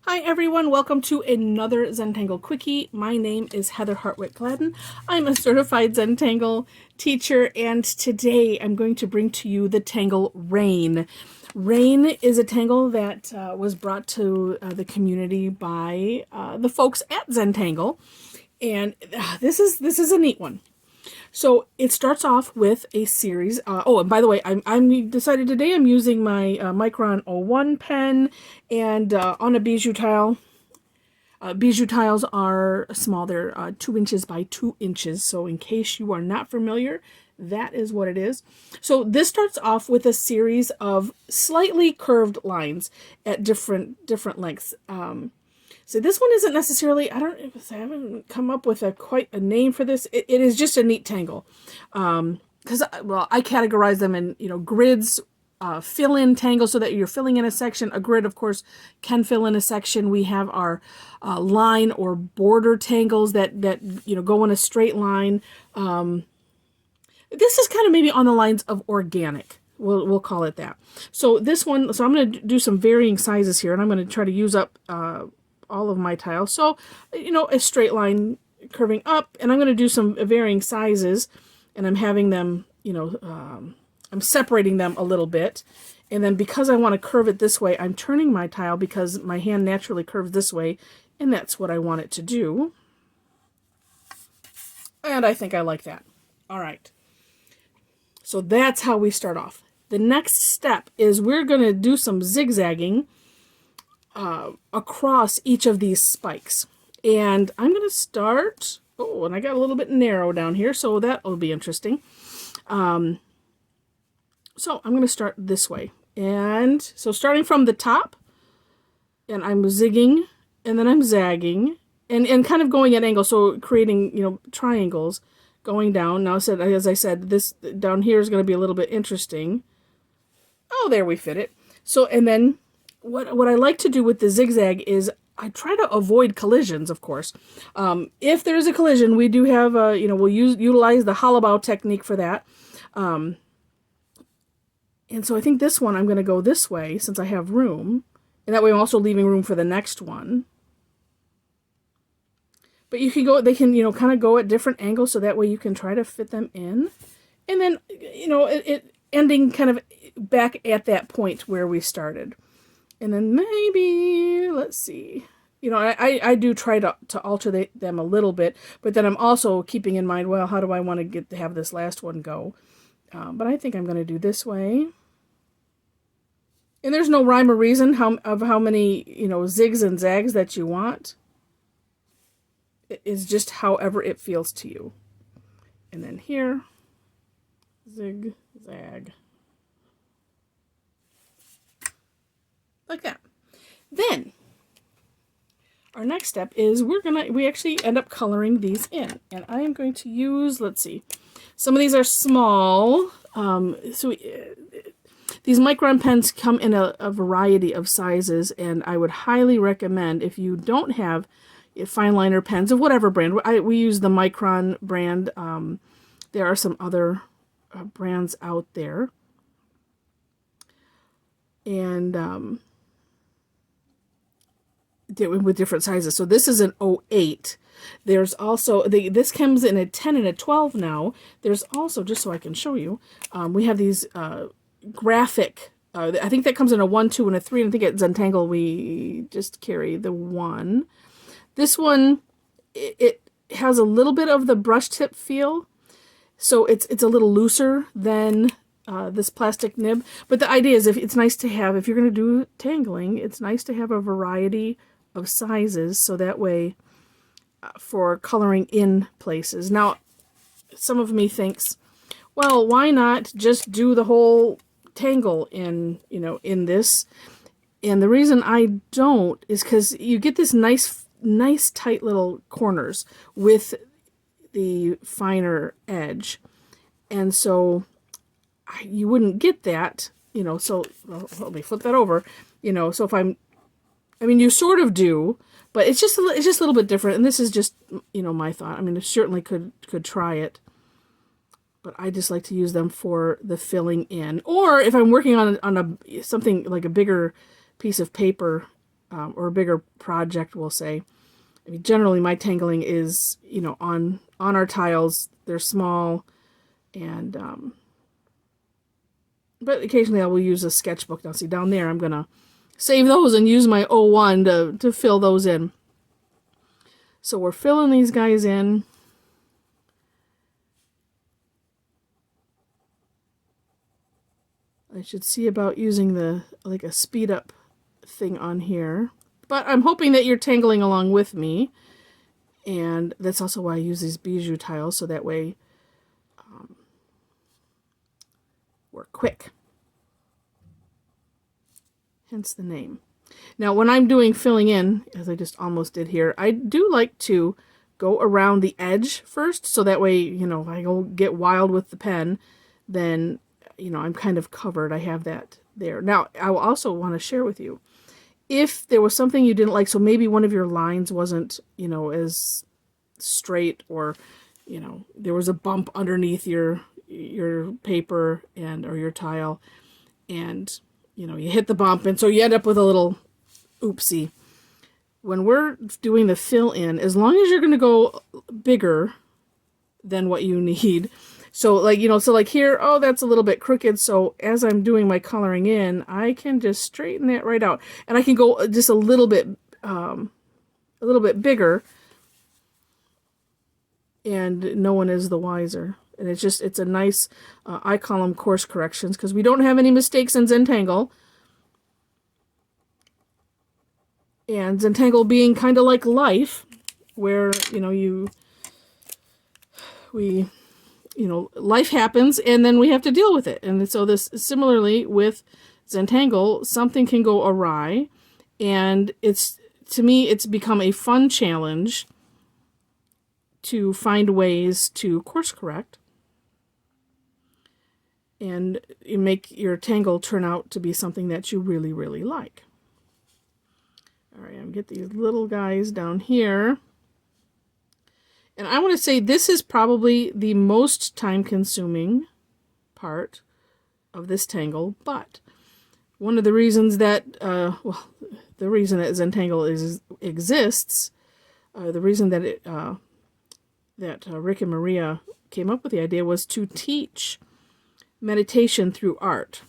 Hi everyone, welcome to another Zentangle Quickie. My name is Heather Hartwick Gladden. I'm a certified Zentangle teacher, and today I'm going to bring to you the tangle Rain. Rain is a tangle that was brought to the community by the folks at Zentangle, and this is a neat one. So it starts off with a series. And by the way, I'm decided today I'm using my Micron 01 pen and on a bijou tile. Bijou tiles are small. They're 2 inches by 2 inches. So in case you are not familiar, that is what it is. So this starts off with a series of slightly curved lines at different lengths. So this one isn't necessarily, I haven't come up with quite a name for this. It is just a neat tangle. Because, I categorize them in, grids, fill-in tangles so that you're filling in a section. A grid, of course, can fill in a section. We have our line or border tangles that go in a straight line. This is kind of maybe on the lines of organic. We'll call it that. So this one, so I'm going to do some varying sizes here, and I'm going to try to use up all of my tiles. So, a straight line curving up, and I'm going to do some varying sizes, and I'm having them, I'm separating them a little bit. And then because I want to curve it this way, I'm turning my tile because my hand naturally curves this way, and that's what I want it to do. And I think I like that. All right. So that's how we start off. The next step is we're going to do some zigzagging across each of these spikes. And I'm going to start, and I got a little bit narrow down here, so that will be interesting. So I'm going to start this way. And so starting from the top, and I'm zigging, and then I'm zagging, and kind of going at angles, so creating, triangles going down. Now, as I said, this down here is going to be a little bit interesting. Oh, there we fit it. So, and then what I like to do with the zigzag is I try to avoid collisions, of course. If there's a collision, we do have, we'll utilize the hollow bow technique for that. And so I think this one I'm going to go this way since I have room. And that way I'm also leaving room for the next one. But you can go, they can, kind of go at different angles so that way you can try to fit them in. And then, it ending kind of back at that point where we started. And then maybe, let's see, I do try to alter them a little bit, but then I'm also keeping in mind, well, how do I want to have this last one go? But I think I'm going to do this way. And there's no rhyme or reason of how many, zigs and zags that you want. It is just however it feels to you. And then here, zig, zag. Like that. Then our next step is we actually end up coloring these in, and I am going to use, let's see, some of these are small. These Micron pens come in a variety of sizes, and I would highly recommend, if you don't have fine liner pens of whatever brand, we use the Micron brand. There are some other brands out there, and with different sizes. So this is an 08. There's also, this comes in a 10 and a 12 now. There's also, just so I can show you, we have these graphic, I think that comes in a 1, 2, and a 3, and I think at Zentangle we just carry the 1. This one, it has a little bit of the brush tip feel, so it's a little looser than this plastic nib. But the idea is, it's nice to have, if you're going to do tangling, it's nice to have a variety of sizes, so that way for coloring in places. Now, some of me thinks, well, why not just do the whole tangle in this? And the reason I don't is because you get this nice tight little corners with the finer edge, and so you wouldn't get that, so let me flip that over, so if you sort of do, but it's just a little bit different, and this is just, my thought. I certainly could try it, but I just like to use them for the filling in, or if I'm working on something like a bigger piece of paper, or a bigger project, we'll say. I mean, generally my tangling is, you know, on our tiles. They're small, and but occasionally I will use a sketchbook. Now see, down there I'm gonna save those and use my O1 to fill those in. So we're filling these guys in. I should see about using like a speed up thing on here. But I'm hoping that you're tangling along with me. And that's also why I use these bijou tiles, so that way we're quick. Hence the name. Now when I'm doing filling in, as I just almost did here, I do like to go around the edge first, so that way, you know, if I go get wild with the pen, then, you know, I'm kind of covered. I have that there. Now, I will also want to share with you, if there was something you didn't like, so maybe one of your lines wasn't, you know, as straight, or, you know, there was a bump underneath your paper or your tile, and, you know, you hit the bump, and so you end up with a little oopsie. When we're doing the fill in, as long as you're going to go bigger than what you need, so like, you know, so like here, oh, that's a little bit crooked. So as I'm doing my coloring in, I can just straighten that right out, and I can go just a little bit bigger, and no one is the wiser. And it's a nice, I call them course corrections, because we don't have any mistakes in Zentangle. And Zentangle being kind of like life, where, you know, life happens, and then we have to deal with it. And so this, similarly with Zentangle, something can go awry, and to me, it's become a fun challenge to find ways to course correct and you make your tangle turn out to be something that you really, really like. All right, I'm going to get these little guys down here. And I want to say this is probably the most time-consuming part of this tangle, but one of the reasons that, the reason that Zentangle exists, the reason that Rick and Maria came up with the idea was to teach meditation through art.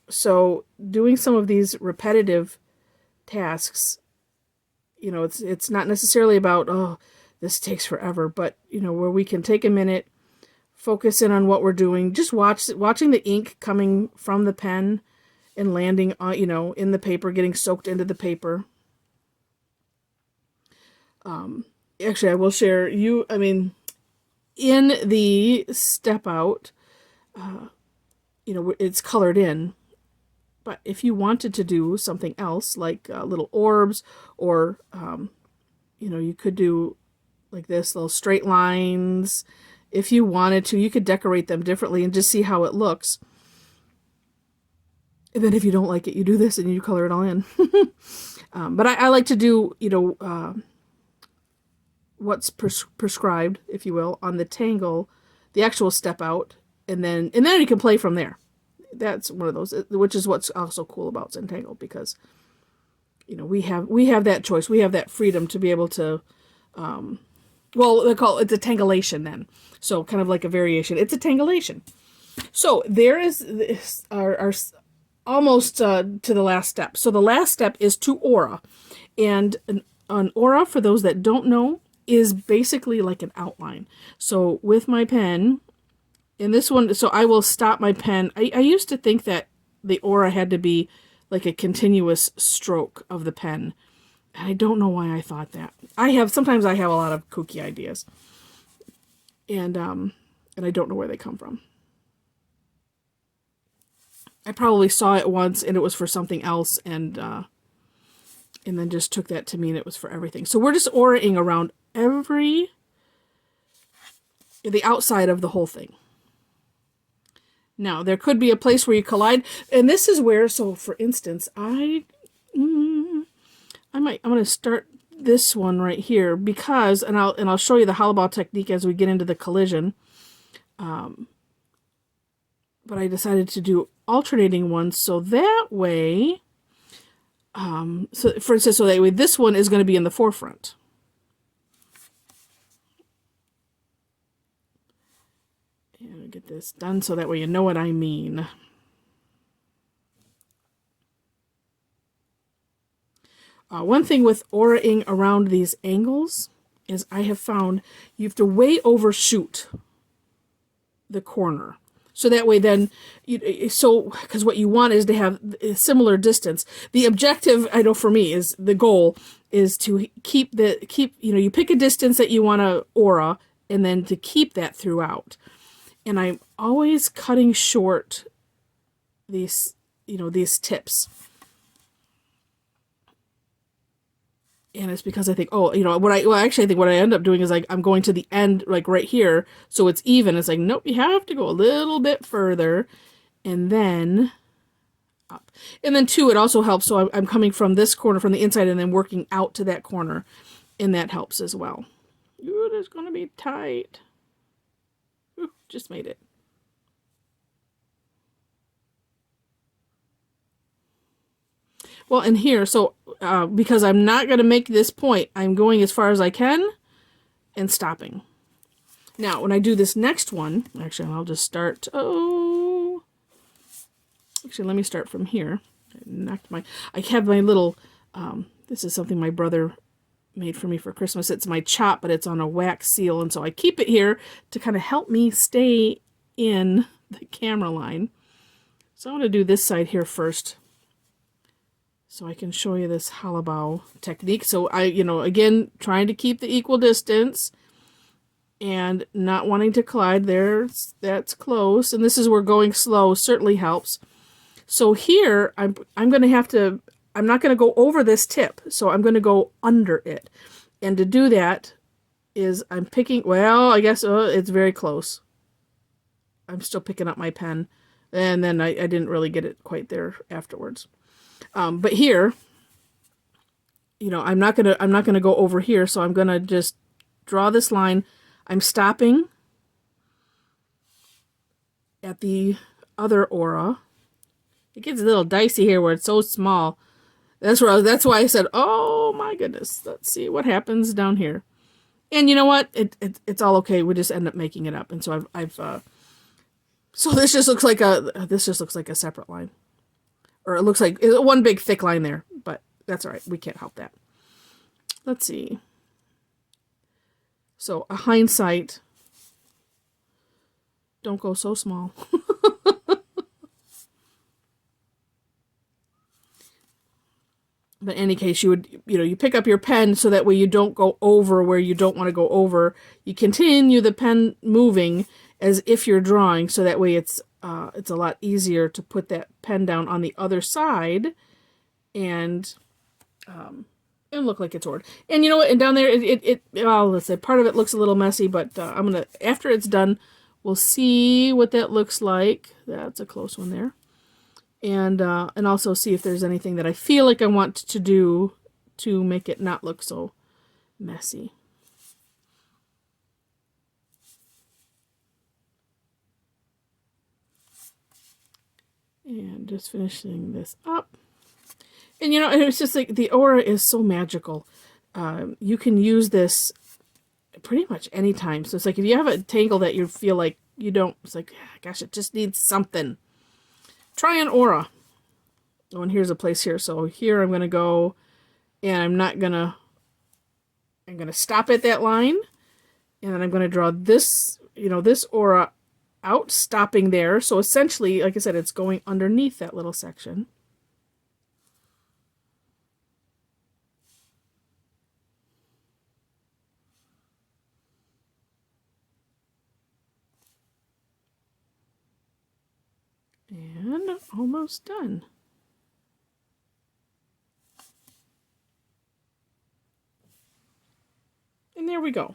So doing some of these repetitive tasks, you know, it's not necessarily about, oh, this takes forever, but, you know, where we can take a minute, focus in on what we're doing, just watching the ink coming from the pen and landing on, you know, in the paper, getting soaked into the paper. Actually, I will share in the step out, you know, it's colored in, but if you wanted to do something else, like little orbs, or, you know, you could do like this, little straight lines. If you wanted to, you could decorate them differently and just see how it looks. And then if you don't like it, you do this and you color it all in. But I like to do, you know, what's prescribed, if you will, on the tangle, the actual step out, and then you can play from there. That's one of those, which is what's also cool about Zentangle, because, you know, we have that choice, we have that freedom to be able to, well, they call it a tangulation then. So kind of like a variation. It's a tangulation. So there is this, our almost to the last step. So the last step is to aura. And an aura, for those that don't know, is basically like an outline. So with my pen, in this one, so I will stop my pen. I used to think that the aura had to be like a continuous stroke of the pen. I don't know why I thought that. Sometimes I have a lot of kooky ideas. And I don't know where they come from. I probably saw it once and it was for something else, and then just took that to mean it was for everything. So we're just auraing around the outside of the whole thing. Now, there could be a place where you collide, and this is where, so for instance, I'm going to start this one right here, because, and I'll show you the hollow ball technique as we get into the collision. But I decided to do alternating ones, so that way So for instance, so that way this one is going to be in the forefront. And I'll get this done so that way you know what I mean. One thing with aura-ing around these angles is I have found you have to way overshoot the corner. So that way then, because what you want is to have a similar distance. The objective, I know for me, is the goal is to keep, you pick a distance that you want to aura, and then to keep that throughout. And I'm always cutting short these tips. And it's because I think, I think what I end up doing is like, I'm going to the end, like right here, so it's even. It's like, nope, you have to go a little bit further, and then up. And then too, it also helps, so I'm coming from this corner, from the inside, and then working out to that corner, and that helps as well. Ooh, it's going to be tight. Ooh, just made it. Well, and here, so because I'm not going to make this point, I'm going as far as I can and stopping. Now, when I do this next one, actually, I'll just start. Actually, let me start from here. I have my little, this is something my brother made for me for Christmas. It's my chop, but it's on a wax seal, and so I keep it here to kind of help me stay in the camera line. So I'm going to do this side here first, so I can show you this hollow bow technique. So again, trying to keep the equal distance and not wanting to collide there. That's close. And this is where going slow certainly helps. So here, I'm going to have to, I'm not going to go over this tip. So I'm going to go under it. And to do that is I'm picking, well, I guess it's very close. I'm still picking up my pen. And then I didn't really get it quite there afterwards. But here, I'm not gonna go over here, so I'm gonna just draw this line. I'm stopping at the other aura. It gets a little dicey here where it's so small. That's why I said, oh my goodness, let's see what happens down here. And you know what? It's all okay. We just end up making it up. And so so this just looks like a separate line. Or it looks like one big thick line there, but that's all right. We can't help that. Let's see. So a hindsight. Don't go so small. But in any case, you would, you pick up your pen so that way you don't go over where you don't want to go over. You continue the pen moving as if you're drawing, so that way it's a lot easier to put that pen down on the other side and look like it's ordered. And you know what? And down there, let's say part of it looks a little messy, but after it's done, we'll see what that looks like. That's a close one there. And also see if there's anything that I feel like I want to do to make it not look so messy. And just finishing this up. And it's just like the aura is so magical. You can use this pretty much anytime. So it's like if you have a tangle that you feel like you don't, it's like, gosh, it just needs something. Try an aura. Oh, and here's a place here. So here I'm going to go, and I'm going to stop at that line, and then I'm going to draw this, this aura out, stopping there. So essentially, like I said, it's going underneath that little section. And almost done. And there we go.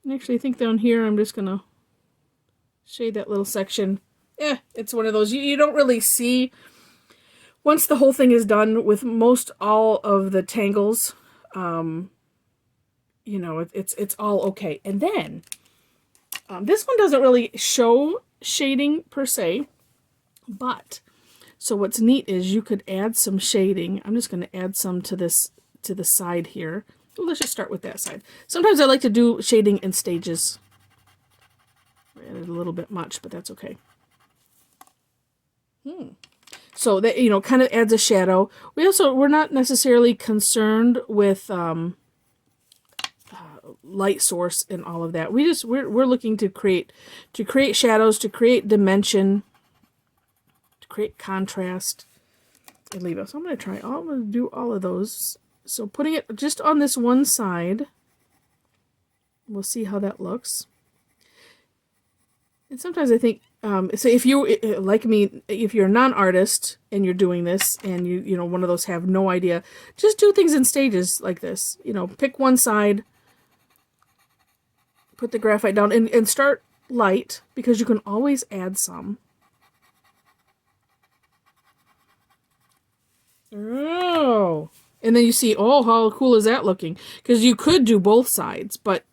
And actually, I think down here, I'm just going to shade that little section. It's one of those you don't really see. Once the whole thing is done with most all of the tangles, it's all okay. And then, this one doesn't really show shading per se, but So what's neat is you could add some shading. I'm just going to add some to this, to the side here. Well, let's just start with that side. Sometimes I like to do shading in stages. I added a little bit much, but that's okay. So that, you know, kind of adds a shadow. We're not necessarily concerned with light source and all of that. We're looking to create shadows, to create dimension, to create contrast, and leave it. So I'm going to do all of those. So putting it just on this one side, we'll see how that looks. And sometimes I think, so if you, like me, if you're a non-artist and you're doing this and you know, one of those have no idea, just do things in stages like this. You know, pick one side, put the graphite down, and start light, because you can always add some. Oh, and then you see, oh, how cool is that looking? Because you could do both sides, but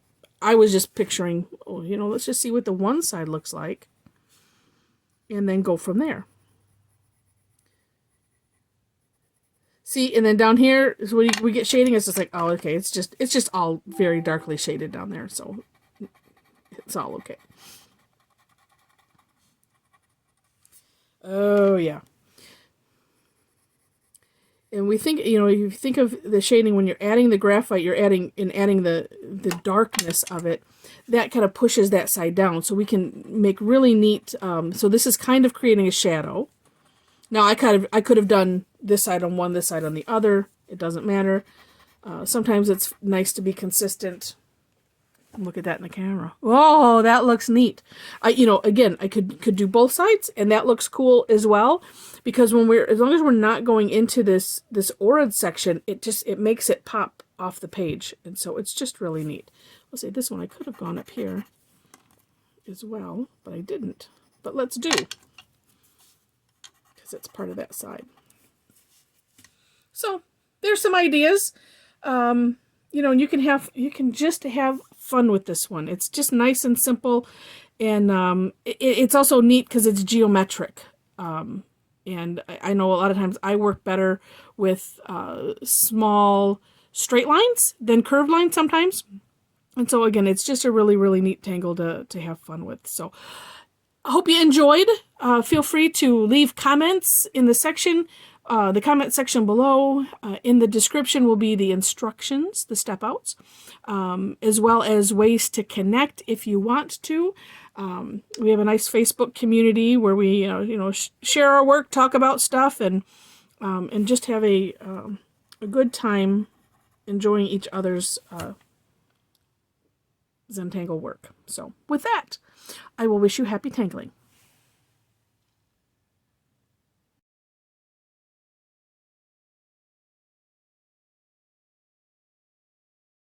I was just picturing, oh, you know, let's just see what the one side looks like, and then go from there. See, and then down here is when we get shading. It's just like, oh, okay, it's just all very darkly shaded down there, so it's all okay. Oh yeah. And we think, you know, if you think of the shading, when you're adding the graphite, you're adding the darkness of it. That kind of pushes that side down, so we can make really neat. So this is kind of creating a shadow. Now I could have done this side on one, this side on the other. It doesn't matter. Sometimes it's nice to be consistent. Look at that in the camera. Oh, that looks neat. You know, again, I could do both sides, and that looks cool as well. Because when as long as we're not going into this aura section, it makes it pop off the page, and so it's just really neat. I'll say this one I could have gone up here as well, but I didn't. But let's do, because it's part of that side. So there's some ideas. You know, you can just have fun with this one. It's just nice and simple, and it's also neat because it's geometric. And I know a lot of times I work better with small straight lines than curved lines sometimes. And so again, it's just a really, really neat tangle to have fun with. So I hope you enjoyed. Feel free to leave comments in the comment section below. In the description will be the instructions, the step outs, as well as ways to connect if you want to. We have a nice Facebook community where we, share our work, talk about stuff, and just have a good time enjoying each other's Zentangle work. So with that, I will wish you happy tangling.